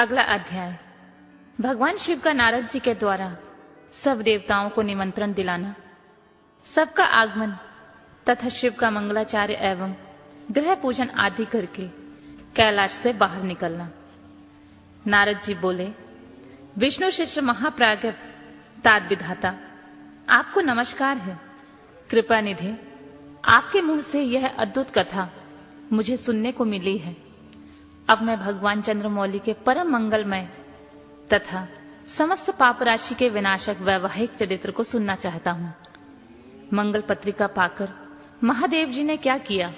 अगला अध्याय। भगवान शिव का नारद जी के द्वारा सब देवताओं को निमंत्रण दिलाना, सबका आगमन तथा शिव का मंगलाचार्य एवं ग्रह पूजन आदि करके कैलाश से बाहर निकलना। नारद जी बोले, विष्णु शिष्य महाप्राज्ञ तात विधाता, आपको नमस्कार है। कृपा निधे, आपके मुंह से यह अद्भुत कथा मुझे सुनने को मिली है। अब मैं भगवान चंद्रमौली के परम मंगलमय तथा समस्त पाप राशि के विनाशक वैवाहिक चरित्र को सुनना चाहता हूँ। मंगल पत्रिका पाकर महादेव जी ने क्या किया,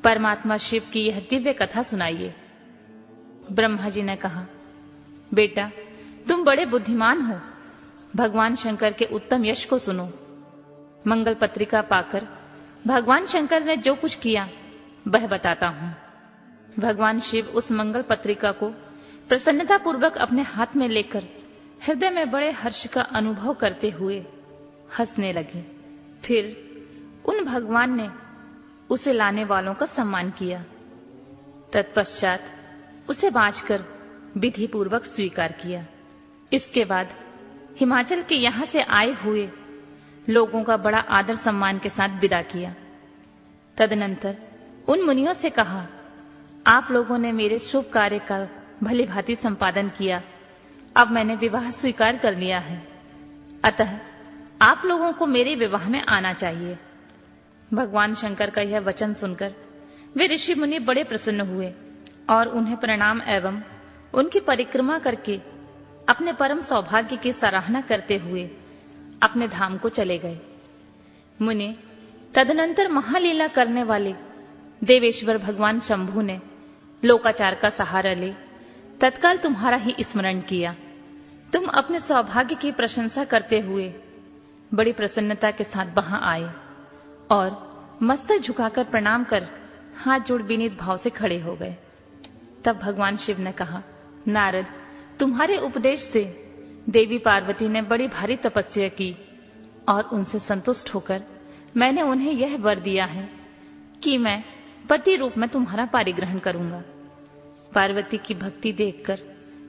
परमात्मा शिव की यह दिव्य कथा सुनाइए। ब्रह्मा जी ने कहा, बेटा तुम बड़े बुद्धिमान हो, भगवान शंकर के उत्तम यश को सुनो। मंगल पत्रिका पाकर भगवान शंकर ने जो कुछ किया वह बताता हूँ। भगवान शिव उस मंगल पत्रिका को प्रसन्नता पूर्वक अपने हाथ में लेकर हृदय में बड़े हर्ष का अनुभव करते हुए हंसने लगे। फिर उन भगवान ने उसे लाने वालों का सम्मान किया। तत्पश्चात उसे बांचकर विधि पूर्वक स्वीकार किया। इसके बाद हिमाचल के यहां से आए हुए लोगों का बड़ा आदर सम्मान के साथ विदा किया। तदनंतर उन मुनियों से कहा, आप लोगों ने मेरे शुभ कार्य का भली भांति संपादन किया। अब मैंने विवाह स्वीकार कर लिया है, अतः आप लोगों को मेरे विवाह में आना चाहिए। भगवान शंकर का यह वचन सुनकर वे ऋषि मुनि बड़े प्रसन्न हुए और उन्हें प्रणाम एवं उनकी परिक्रमा करके अपने परम सौभाग्य की सराहना करते हुए अपने धाम को चले गए। मुनि तदनंतर महालीला करने वाले देवेश्वर भगवान शंभु ने लोकाचार का सहारा ले तत्काल तुम्हारा ही स्मरण किया। तुम अपने सौभाग्य की प्रशंसा करते हुए बड़ी प्रसन्नता के साथ वहां आए और मस्तक झुकाकर प्रणाम कर हाथ जोड़ विनीत भाव से खड़े हो गए। तब भगवान शिव ने कहा, नारद, तुम्हारे उपदेश से देवी पार्वती ने बड़ी भारी तपस्या की और उनसे संतुष्ट होकर मैंने उन्हें यह वर दिया है कि मैं पति रूप में तुम्हारा पारिग्रहण करूंगा। पार्वती की भक्ति देखकर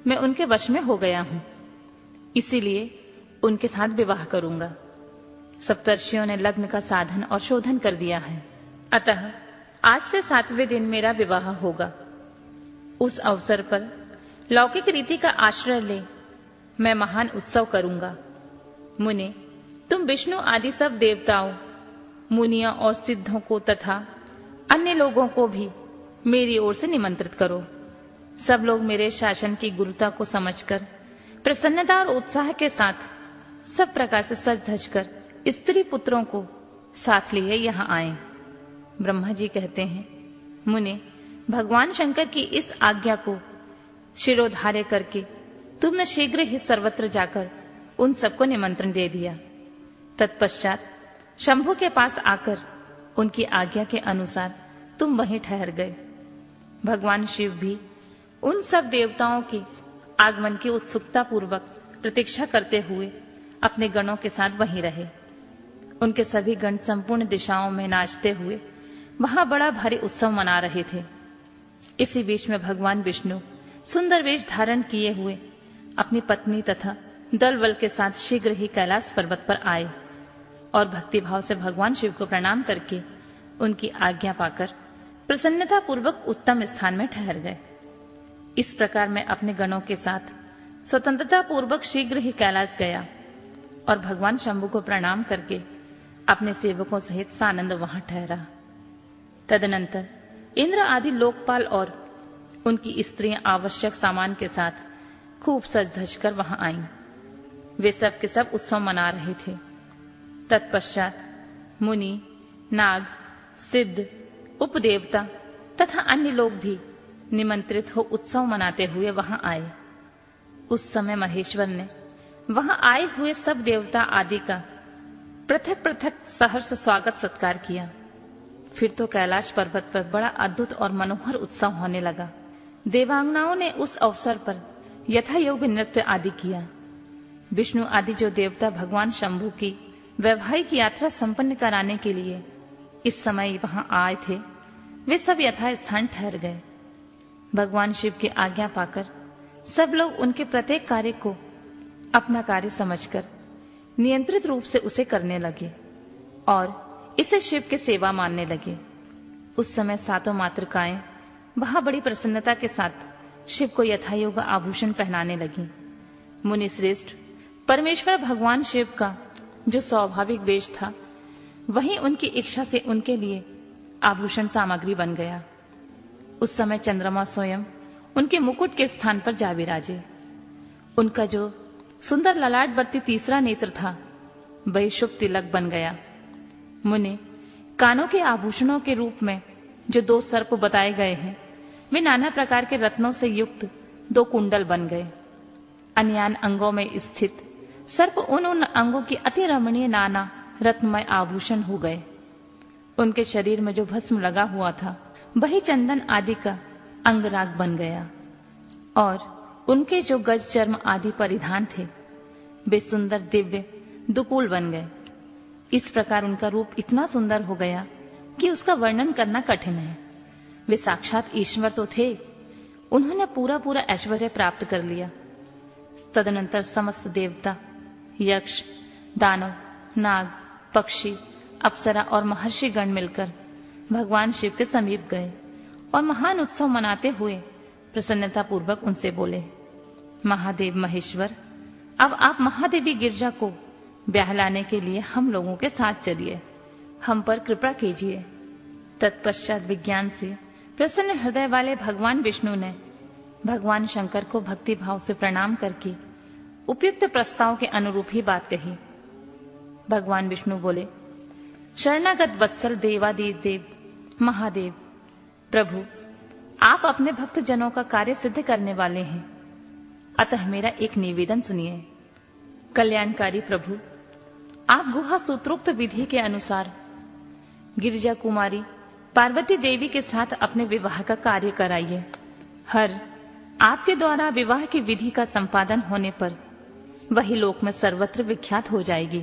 मैं उनके वश में हो गया हूं, इसीलिए उनके साथ विवाह करूंगा। सप्तर्षियों ने लग्न का साधन और शोधन कर दिया है, अतः आज से 7वें दिन मेरा विवाह होगा। उस अवसर पर लौकिक रीति का आश्रय ले मैं महान उत्सव करूंगा। मुने, तुम विष्णु आदि सब देवताओं, मुनियों और सिद्धों को तथा अन्य लोगों को भी मेरी ओर से निमंत्रित करो। सब लोग मेरे शासन की गुरुता को समझकर प्रसन्नता और उत्साह के साथ सब प्रकार से सज धज कर स्त्री पुत्रों को साथ लिए यहाँ आए। ब्रह्मा जी कहते हैं, मुने, भगवान शंकर की इस आज्ञा को शिरोधार्य करके तुमने शीघ्र ही सर्वत्र जाकर उन सबको निमंत्रण दे दिया। तत्पश्चात शंभु के पास आकर उनकी आज्ञा के अनुसार तुम वहीं ठहर गए। भगवान शिव भी उन सब देवताओं के आगमन की उत्सुकता पूर्वक प्रतीक्षा करते हुए अपने गणों के साथ वहीं रहे। उनके सभी गण संपूर्ण दिशाओं में नाचते हुए वहां बड़ा भारी उत्सव मना रहे थे। इसी बीच में भगवान विष्णु सुंदर वेश धारण किए हुए अपनी पत्नी तथा दल बल के साथ शीघ्र ही कैलाश पर्वत पर आए और भक्तिभाव से भगवान शिव को प्रणाम करके उनकी आज्ञा पाकर प्रसन्नता पूर्वक उत्तम स्थान में ठहर गए। इस प्रकार मैं अपने गणों के साथ स्वतंत्रता पूर्वक शीघ्र ही कैलाश गया और भगवान शंभु को प्रणाम करके अपने सेवकों सहित सानंद वहां ठहरा। तदनंतर इंद्र आदि लोकपाल और उनकी स्त्रियां आवश्यक सामान के साथ खूब सज धज कर वहां आईं। वे सब के सब उत्सव मना रहे थे। तत्पश्चात मुनि, नाग, सिद्ध, उपदेवता तथा अन्य लोग भी निमंत्रित हो उत्सव मनाते हुए वहां आए। उस समय महेश्वर ने वहां आए हुए सब देवता आदि का पृथक पृथक सहर्ष स्वागत सत्कार किया। फिर तो कैलाश पर्वत पर बड़ा अद्भुत और मनोहर उत्सव होने लगा। देवांगनाओं ने उस अवसर पर यथा योग्य नृत्य आदि किया। विष्णु आदि जो देवता भगवान शंभु की वैवाहिक यात्रा संपन्न कराने के लिए इस समय वहां आए थे, वे सब यथा स्थान ठहर गए। भगवान शिव की आज्ञा पाकर सब लोग उनके प्रत्येक कार्य को अपना कार्य समझकर नियंत्रित रूप से उसे करने लगे और इसे शिव की सेवा मानने लगे। उस समय सातों मातृकाएं वहां बड़ी प्रसन्नता के साथ शिव को यथायोग्य आभूषण पहनाने लगी। मुनि श्रेष्ठ, परमेश्वर भगवान शिव का जो स्वाभाविक वेश था वही उनकी इच्छा से उनके लिए आभूषण सामग्री बन गया। उस समय चंद्रमा स्वयं उनके मुकुट के स्थान पर जा विराजे। उनका जो सुंदर ललाटवर्ती तीसरा नेत्र था वही शुभ तिलक बन गया। मुनि, कानों के आभूषणों के रूप में जो 2 सर्प बताए गए हैं वे नाना प्रकार के रत्नों से युक्त 2 कुंडल बन गए। अन्यान अंगों में स्थित सर्प उन अंगों की अति रमणीय नाना रत्नमय आभूषण हो गए। उनके शरीर में जो भस्म लगा हुआ था वही चंदन आदि का अंगराग बन गया और उनके जो गज चर्म आदि परिधान थे वे सुंदर दिव्य दुकूल बन गए। इस प्रकार उनका रूप इतना सुंदर हो गया कि उसका वर्णन करना कठिन है। वे साक्षात ईश्वर तो थे। उन्होंने पूरा पूरा ऐश्वर्य प्राप्त कर लिया। तदनंतर समस्त देवता, यक्ष, दानव, नाग, पक्षी, अप्सरा और महर्षि गण मिलकर भगवान शिव के समीप गए और महान उत्सव मनाते हुए प्रसन्नता पूर्वक उनसे बोले, महादेव महेश्वर, अब आप महादेवी गिरजा को ब्याह लाने के लिए हम लोगों के साथ चलिए, हम पर कृपा कीजिए। तत्पश्चात विज्ञान से प्रसन्न हृदय वाले भगवान विष्णु ने भगवान शंकर को भक्ति भाव से प्रणाम करके उपयुक्त प्रस्ताव के अनुरूप ही बात कही। भगवान विष्णु बोले, शरणागत वत्सल देवादिदेव देव महादेव, प्रभु आप अपने भक्त जनों का कार्य सिद्ध करने वाले हैं, अतः मेरा एक निवेदन सुनिए। कल्याणकारी प्रभु, आप गुहा सूत्रोक्त विधि के अनुसार गिरिजा कुमारी पार्वती देवी के साथ अपने विवाह का कार्य कराइए। हर आपके द्वारा विवाह की विधि का संपादन होने पर वही लोक में सर्वत्र विख्यात हो जाएगी।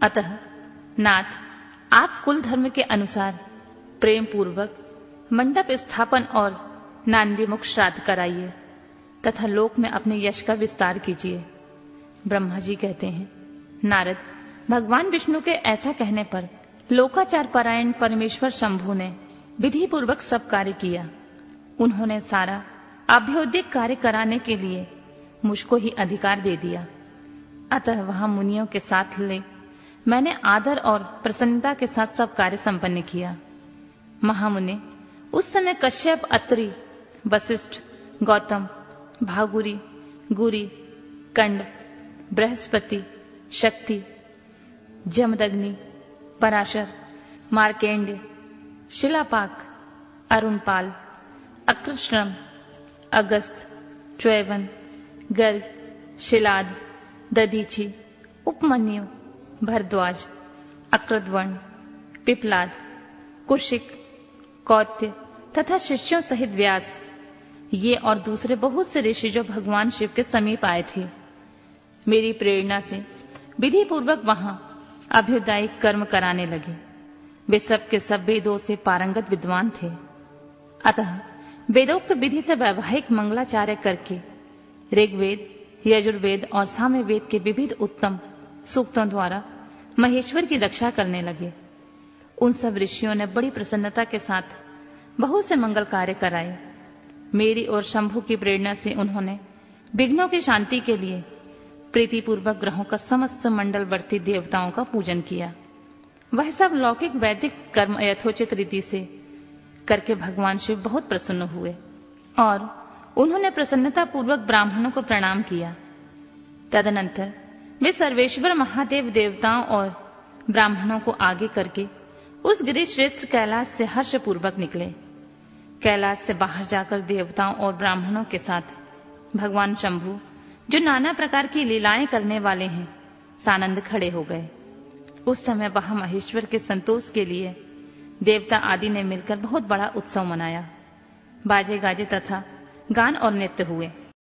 अतः नाथ, आप कुल धर्म के अनुसार प्रेम पूर्वक मंडप स्थापन और नांदीमुख श्राद्ध कराइए तथा लोक में अपने यश का विस्तार कीजिए। ब्रह्मा जी कहते हैं, नारद, भगवान विष्णु के ऐसा कहने पर लोकाचार परायण परमेश्वर शंभु ने विधि पूर्वक सब कार्य किया। उन्होंने सारा अभ्योदिक कार्य कराने के लिए मुझको ही अधिकार दे दिया। अतः वहां मुनियों के साथ ले मैंने आदर और प्रसन्नता के साथ सब कार्य संपन्न किया। महामुनि, उस समय कश्यप, अत्रि, वशिष्ठ, गौतम, भागुरी, गुरी, कंड, बृहस्पति, शक्ति, जमदग्नि, पराशर, मार्केंड्य, शिलापाक, अरुणपाल, अकृश्रम, अगस्त, च्यवन, गर्ग, शिलाद, ददीची, उपमन्यु, भरद्वाज, अक्रद्वर्ण, पिपलाद, कुशिक, कौत्य तथा शिष्यों सहित व्यास, ये और दूसरे बहुत से ऋषि जो भगवान शिव के समीप आए थे, मेरी प्रेरणा से विधि पूर्वक वहां अभ्युदायिक कर्म कराने लगे। वे सब के सब वेदों से पारंगत विद्वान थे। अतः वेदोक्त विधि से वैवाहिक मंगलाचार्य करके ऋग्वेद, यजुर्वेद और सामवेद के विविध उत्तम सूक्तों द्वारा महेश्वर की रक्षा करने लगे। उन सब ऋषियों ने बड़ी प्रसन्नता के साथ बहुत से मंगल कार्य कराए। मेरी और शंभु की प्रेरणा से उन्होंने विघ्नों की शांति के लिए प्रीतिपूर्वक ग्रहों का समस्त मंडलवर्ती देवताओं का पूजन किया। वह सब लौकिक वैदिक कर्म यथोचित रीति से करके भगवान शिव बहुत प्रसन्न हुए और उन्होंने प्रसन्नता पूर्वक ब्राह्मणों को प्रणाम किया। तदनंतर वे सर्वेश्वर महादेव देवताओं और ब्राह्मणों को आगे करके उस गिरिश्रेष्ठ कैलाश से हर्ष पूर्वक निकले। कैलाश से बाहर जाकर देवताओं और ब्राह्मणों के साथ भगवान शंभु, जो नाना प्रकार की लीलाएं करने वाले हैं, सानंद खड़े हो गए। उस समय वहां महेश्वर के संतोष के लिए देवता आदि ने मिलकर बहुत बड़ा उत्सव मनाया। बाजे गाजे तथा गान और नृत्य हुए।